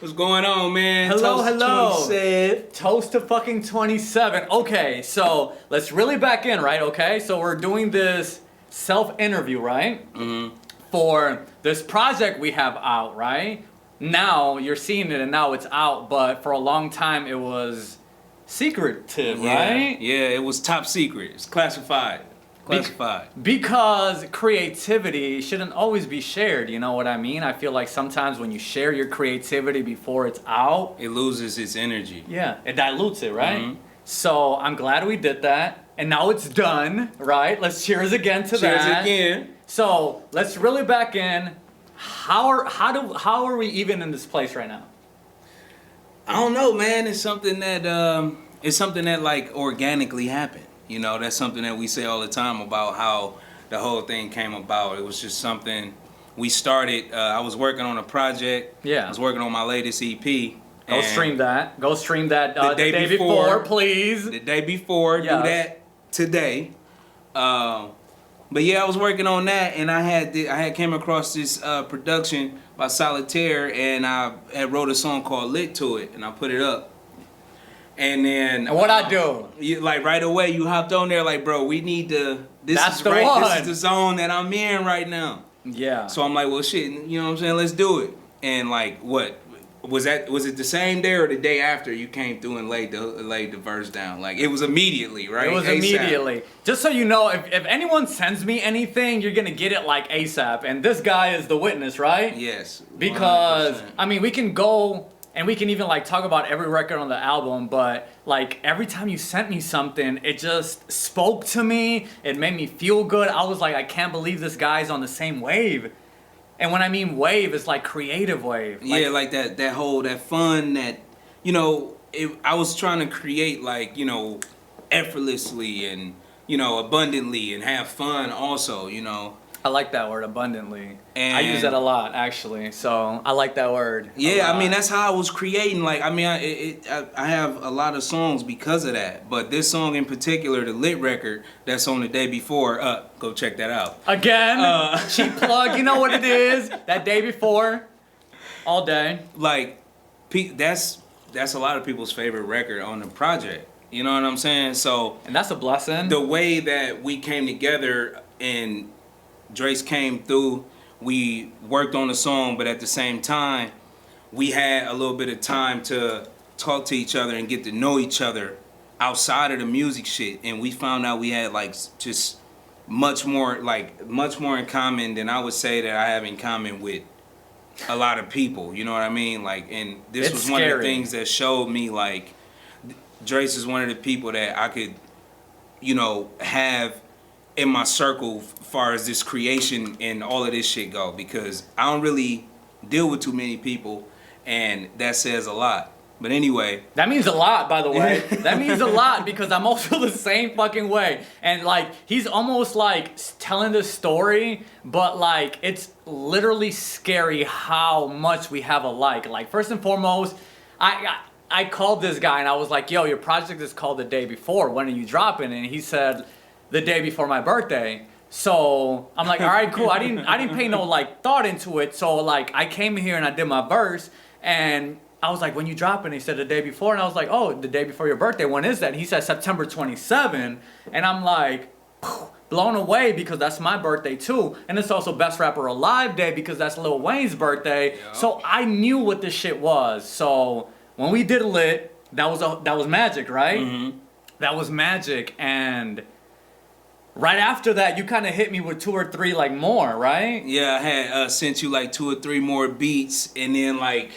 What's going on, man? Hello, Toast hello. 27. Toast to fucking 27. Okay, so let's really back in, right? Okay, so we're doing this self-interview, right? Mm-hmm. For this project we have out, right? Now you're seeing it and now it's out, but for a long time it was secretive, right? Yeah, it was top secret. It's classified. Because creativity shouldn't always be shared, you know what I mean? I feel like sometimes when you share your creativity before it's out, It loses its energy. yeah, it dilutes it, right? Mhm. So I'm glad we did that. And now it's done, right? Let's cheers again to that. Cheers again. So let's really back in. How are we even in this place right now? I don't know, man. It's something that like organically happened. You know, that's something that we say all the time about how the whole thing came about. It was just something we started. I was working on a project. Yeah. I was working on my latest EP. Go stream that. Go stream that the day before, please. The day before. Yes. Do that today. But yeah, I was working on that, and I had came across this production by Solitaire, and I had wrote a song called "Lit" to it, and I put it up. And then And what I do? like right away, you hopped on there like, bro, we need to. That's the one. This is the zone that I'm in right now. Yeah. So I'm like, well, shit, you know what I'm saying? Let's do it. And like, what was that? Was it the same day or the day after you came through and laid the verse down? Like it was immediately, right? It was ASAP. immediately. Just so you know, if anyone sends me anything, you're gonna get it like ASAP. And this guy is the witness, right? Yes. Because 100%. I mean, we can go and we can even like talk about every record on the album, but like every time you sent me something, it just spoke to me. It made me feel good. I was like, I can't believe this guy's on the same wave. And when I mean wave, it's like creative wave. Yeah, like that fun, that, you know, I was trying to create like, you know, effortlessly and, you know, abundantly and have fun also, you know. I like that word, abundantly. And I use that a lot, actually. So I like that word. Yeah, I mean, that's how I was creating. Like, I mean, I have a lot of songs because of that. But this song in particular, the Lit record, that's on the day before, go check that out. Again, cheap plug, you know what it is. That day before, all day. Like, that's a lot of people's favorite record on the project. You know what I'm saying? So, And that's a blessing. the way that we came together and Drace came through, we worked on the song, but at the same time, we had a little bit of time to talk to each other and get to know each other outside of the music shit. And we found out we had like just much more in common than I would say that I have in common with a lot of people. You know what I mean? Like, and this was one of the things that showed me like Drace is one of the people that I could, you know, have in my circle as far as this creation and all of this shit go, because I don't really deal with too many people, and that says a lot. But anyway, that means a lot, by the way. That means a lot because I'm also the same fucking way. And like, he's almost like telling this story, but like, it's literally scary how much we have alike. Like, first and foremost, I called this guy and I was like, yo, your project is called The Day Before. When are you dropping? And he said, the day before my birthday. So I'm like, all right, cool. I didn't pay no like thought into it. So like, I came here and I did my verse, and I was like, when you dropping? He said the day before, and I was like, oh, the day before your birthday. When is that? And he said September 27, and I'm like, blown away because that's my birthday too, and it's also Best Rapper Alive Day because that's Lil Wayne's birthday. Yep. So I knew what this shit was. So when we did Lit, that was magic, right? Mm-hmm. That was magic, and right after that, you kind of hit me with 2 or 3 like more, right? Yeah, I had sent you like 2 or 3 more beats, and then like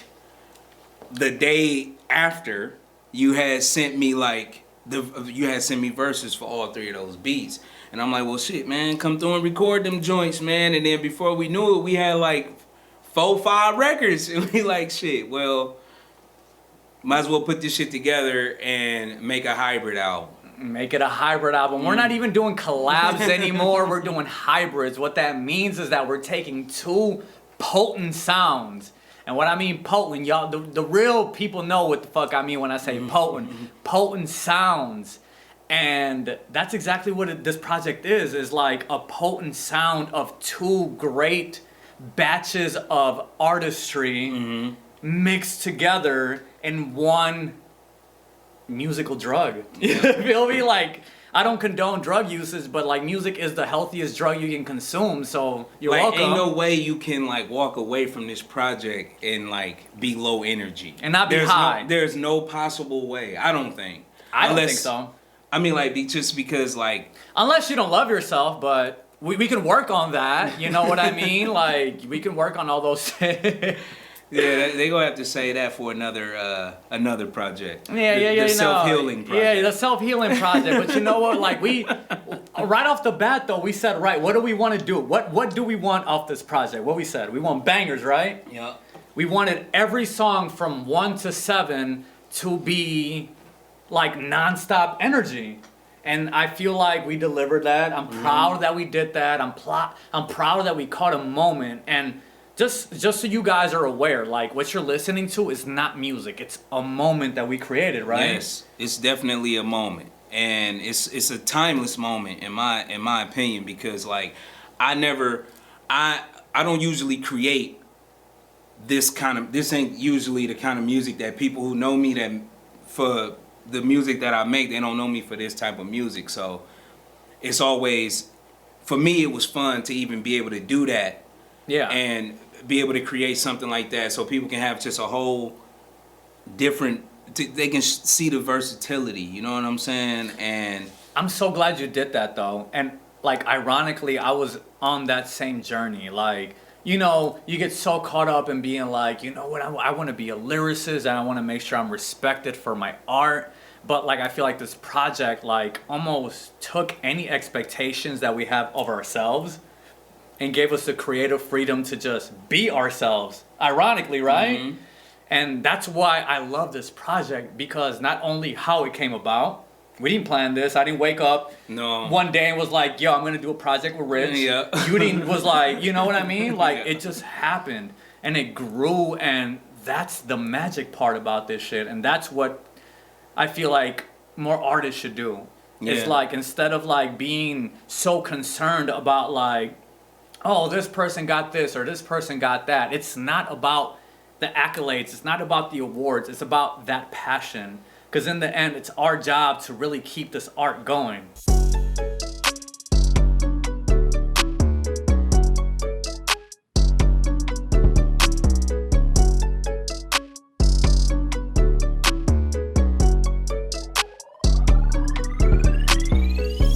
the day after, you had sent me like verses for all 3 of those beats, and I'm like, well, shit, man, come through and record them joints, man. And then before we knew it, we had like 4, 5 records, and we like, shit, well, might as well put this shit together and make a hybrid album. Make it a hybrid album. We're not even doing collabs anymore. We're doing hybrids. What that means is that we're taking 2 potent sounds. And what I mean potent, y'all, the real people know what the fuck I mean when I say potent. Potent sounds. And that's exactly what this project is like a potent sound of 2 great batches of artistry mixed together in one musical drug. You feel me? Like, I don't condone drug uses, but like music is the healthiest drug you can consume, so you're like, welcome. Ain't no way you can like walk away from this project and like be low energy. And not be high. There's no possible way. I don't think. I don't think so. I mean, like, just because, like... Unless you don't love yourself, but we can work on that. You know what I mean? Like, we can work on all those things. Yeah, they gonna have to say that for another project. Yeah, the self-healing project. Yeah, the self-healing project. But you know what? Like, we... Right off the bat, though, we said, right, what do we want to do? What do we want off this project? What we said? We want bangers, right? Yeah. We wanted every song from 1 to 7 to be... like non-stop energy, and I feel like we delivered that. I'm proud that we did that. I'm proud that we caught a moment. And just so you guys are aware, like what you're listening to is not music. It's a moment that we created, right? Yes, it's definitely a moment, and it's a timeless moment in my opinion, because like I don't usually create this ain't usually the kind of music that people who know me that for the music that I make, they don't know me for this type of music. So it's always, for me, it was fun to even be able to do that. Yeah. And be able to create something like that so people can have just a whole different, they can see the versatility, you know what I'm saying? And I'm so glad you did that though. And like, ironically, I was on that same journey. Like, you know, you get so caught up in being like, you know what, I want to be a lyricist and I want to make sure I'm respected for my art. But like, I feel like this project like almost took any expectations that we have of ourselves and gave us the creative freedom to just be ourselves, ironically, right? Mm-hmm. And that's why I love this project, because not only how it came about, we didn't plan this. I didn't wake up one day and was like, yo, I'm going to do a project with Rich. Yeah. You was like, you know what I mean? Like, it just happened and it grew, and that's the magic part about this shit. And that's what I feel like more artists should do. Yeah. It's like, instead of like being so concerned about like, oh, this person got this or this person got that. It's not about the accolades. It's not about the awards. It's about that passion. Because in the end, it's our job to really keep this art going.